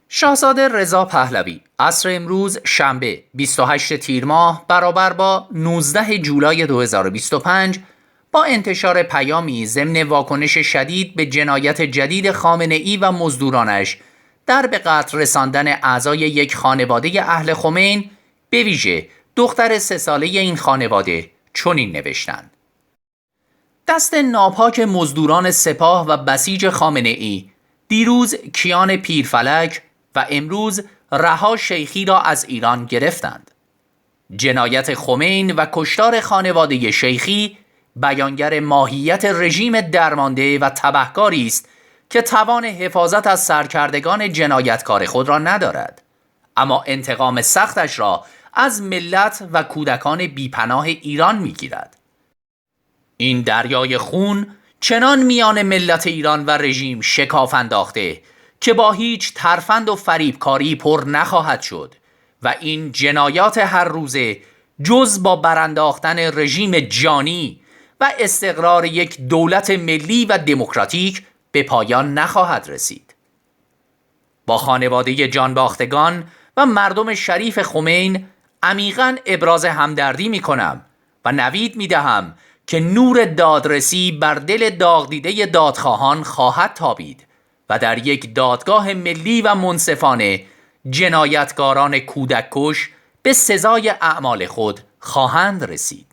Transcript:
شاهزاده رضا پهلوی عصر امروز شنبه 28 تیر ماه برابر با 19 جولای 2025 با انتشار پیامی ضمن واکنش شدید به جنایت جدید خامنه‌ای و مزدورانش در به قتل رساندن اعضای یک خانواده اهل خمین، به ویژه دختر 3 ساله این خانواده، چنین نوشتند: دست ناپاک مزدوران سپاه و بسیج خامنه‌ای دیروز کیان پیرفلک و امروز رها شیخی را از ایران گرفتند. جنایت خمین و کشتار خانواده شیخی بیانگر ماهیت رژیم درمانده و تبهکاری است که توان حفاظت از سرکردگان جنایتکار خود را ندارد، اما انتقام سختش را از ملت و کودکان بیپناه ایران میگیرد. این دریای خون چنان میان ملت ایران و رژیم شکاف انداخته که با هیچ ترفند و فریبکاری پر نخواهد شد و این جنایات هر روزه جز با برانداختن رژیم جانی و استقرار یک دولت ملی و دموکراتیک به پایان نخواهد رسید. با خانواده جانباختگان و مردم شریف خمین عمیقاً ابراز همدردی می کنم و نوید می دهم که نور دادرسی بر دل داغ دیده دادخواهان خواهد تابید و در یک دادگاه ملی و منصفانه جنایتکاران کودک کش به سزای اعمال خود خواهند رسید.